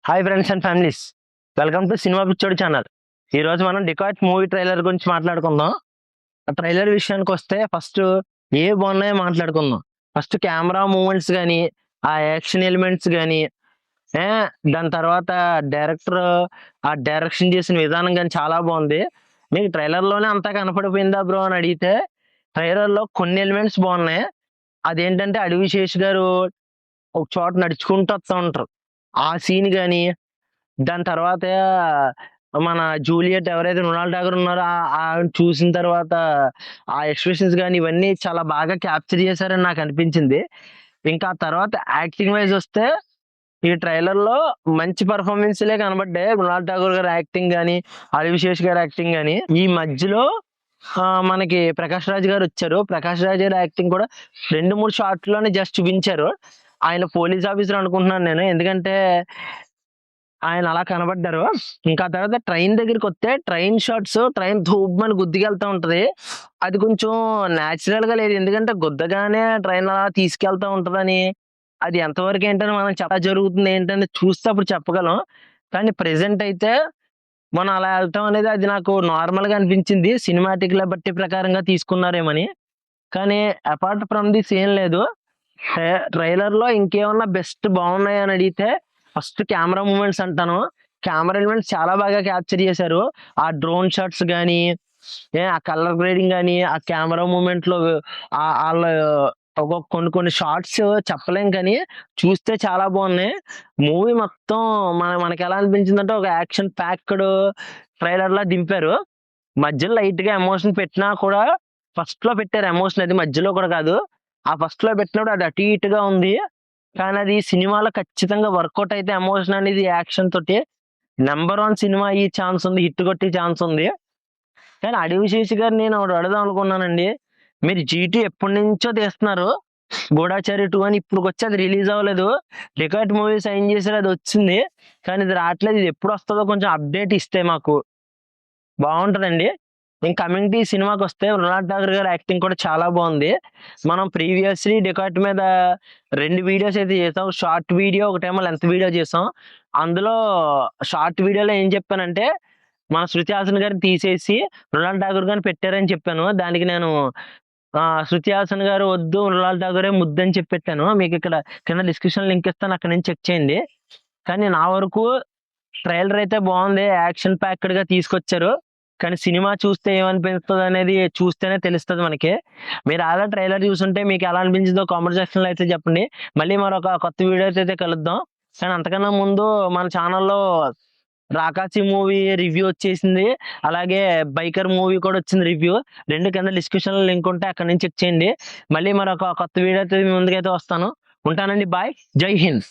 Hi friends and families, welcome to cinema పిచ్చోడి channel. ఈ రోజు మనం డికాట్ మూవీ ట్రైలర్ గురించి మాట్లాడుకుందాం. ఆ ట్రైలర్ విషయానికి వస్తే ఫస్ట్ ఏ బాగున్నాయో మాట్లాడుకుందాం. ఫస్ట్ కెమెరా మూమెంట్స్ కానీ, ఆ యాక్షన్ ఎలిమెంట్స్ కానీ, దాని తర్వాత డైరెక్టర్ ఆ డైరెక్షన్ చేసిన విధానం కానీ చాలా బాగుంది. మీకు ట్రైలర్లోనే అంతా కనపడిపోయిందా బ్రో అని అడిగితే, ట్రైలర్లో కొన్ని ఎలిమెంట్స్ బాగున్నాయి. అదేంటంటే అడవి శేష్ గారు ఒక చోట నడుచుకుంటూ వస్తూ ఉంటారు, ఆ సీన్ కానీ, దాని తర్వాత మన జూలియట్ ఎవరైతే మృణాల్ ఠాగూర్ ఉన్నారో ఆవిడ చూసిన తర్వాత ఆ ఎక్స్ప్రెషన్స్ కానీ ఇవన్నీ చాలా బాగా క్యాప్చర్ చేశారని నాకు అనిపించింది. ఇంకా ఆ తర్వాత యాక్టింగ్ వైజ్ వస్తే ఈ ట్రైలర్ లో మంచి పర్ఫార్మెన్స్లే కనబడ్డాయి. మృణాల్ ఠాగూర్ గారి యాక్టింగ్ కానీ, విశేష్ గారి యాక్టింగ్ కానీ. ఈ మధ్యలో మనకి ప్రకాష్ రాజ్ గారు వచ్చారు. ప్రకాష్ రాజ్ గారి యాక్టింగ్ కూడా 2-3 షార్ట్లోనే జస్ట్ చూపించారు. ఆయన పోలీస్ ఆఫీసర్ అనుకుంటున్నాను నేను, ఎందుకంటే ఆయన అలా కనబడ్డారు. ఇంకా తర్వాత ట్రైన్ దగ్గరికి వస్తే ట్రైన్ షాట్స్, ట్రైన్ ధూమ్మని గుద్దుకెళ్తా ఉంటది. అది కొంచెం న్యాచురల్ గా లేదు, ఎందుకంటే గుద్దగానే ట్రైన్ అలా తీసుకెళ్తా ఉంటదని. అది ఎంతవరకు ఏంటని మనం జరుగుతుంది ఏంటని చూస్తే అప్పుడు చెప్పగలం. కానీ ప్రెసెంట్ అయితే మనం అలా వెళ్తాం అనేది అది నాకు నార్మల్ గా అనిపించింది. సినిమాటిక్ ల బట్టి ప్రకారంగా తీసుకున్నారేమని. కానీ అపార్ట్ ఫ్రమ్ దిస్ ఏం లేదు. ట్రైలర్ లో ఇంకేమన్నా బెస్ట్ బాగున్నాయి అని అడిగితే ఫస్ట్ కెమెరా మూమెంట్స్ అంటాను. కెమెరా ఎలిమెంట్స్ చాలా బాగా క్యాప్చర్ చేశారు. ఆ డ్రోన్ షాట్స్ కానీ, ఆ కలర్ గ్రేడింగ్ కానీ, ఆ కెమెరా మూమెంట్ లో వాళ్ళ ఒక కొన్ని షార్ట్స్ చెప్పలేం, కానీ చూస్తే చాలా బాగున్నాయి. మూవీ మొత్తం మనకి ఎలా అనిపించిందంటే ఒక యాక్షన్ ప్యాక్డ్ ట్రైలర్ లా దింపారు. మధ్యలో లైట్ గా ఎమోషన్ పెట్టినా కూడా ఫస్ట్ లో పెట్టారు ఎమోషన్, అది మధ్యలో కూడా కాదు. ఆ ఫస్ట్ లో పెట్టినప్పుడు అది అటు ఇటుగా ఉంది, కానీ అది సినిమాలో ఖచ్చితంగా వర్కౌట్ అయితే ఎమోషన్ అనేది యాక్షన్ తోటి నెంబర్ 1 సినిమా ఈ ఛాన్స్ ఉంది, హిట్ కొట్టే ఛాన్స్ ఉంది. కానీ అడవి శేషి గారు నేను ఒకటి అడుగుదాం అనుకున్నానండి. మీరు జీటీ ఎప్పటి నుంచో తీస్తున్నారు, గూఢాచారి 2 అని ఇప్పుడు వచ్చి అది రిలీజ్ అవ్వలేదు. డికాట్ మూవీ సైన్ చేశారు, అది వచ్చింది, కానీ ఇది రావట్లేదు. ఇది ఎప్పుడు వస్తుందో కొంచెం అప్డేట్ ఇస్తే మాకు బాగుంటదండి. ఇంకా కమింగ్ టు సినిమాకి వస్తే మృణాల్ ఠాగూర్ గారి యాక్టింగ్ కూడా చాలా బాగుంది. మనం ప్రీవియస్లీ డికాట్ మీద 2 వీడియోస్ అయితే చేసాం. షార్ట్ వీడియో, ఒకటేమో లెంత్ వీడియో చేసాం. అందులో షార్ట్ వీడియోలో ఏం చెప్పానంటే మన శృతి హాసన్ గారిని తీసేసి మృణాల్ ఠాగూర్ గారిని పెట్టారని చెప్పాను. దానికి నేను శృతి హాసన్ గారు వద్దు, మృణాల్ ఠాగూరే ముద్దు అని చెప్పి పెట్టాను. మీకు ఇక్కడ కింద డిస్క్రిప్షన్ లింక్ ఇస్తాను, అక్కడ నుంచి చెక్ చేయండి. కానీ నా వరకు ట్రైలర్ అయితే బాగుంది, యాక్షన్ ప్యాక్డ్ గా తీసుకొచ్చారు. కానీ సినిమా చూస్తే ఏమనిపిస్తుంది అనేది చూస్తేనే తెలుస్తుంది మనకి. మీరు అలా ట్రైలర్ చూసుంటే మీకు ఎలా అనిపించిందో కామెంట్ సెక్షన్ లో అయితే చెప్పండి. మళ్ళీ మరొక కొత్త వీడియో అయితే కలుద్దాం. కానీ అంతకన్నా ముందు మన ఛానల్లో రాకాసి మూవీ రివ్యూ వచ్చేసింది, అలాగే బైకర్ మూవీ కూడా వచ్చింది రివ్యూ. 2 కింద డిస్క్రిప్షన్ లో లింక్ ఉంటే అక్కడ నుంచి చెక్ చేయండి. మళ్ళీ మరొక కొత్త వీడియో అయితే మీ ముందుకైతే వస్తాను. ఉంటానండి, బాయ్, జై హింద్.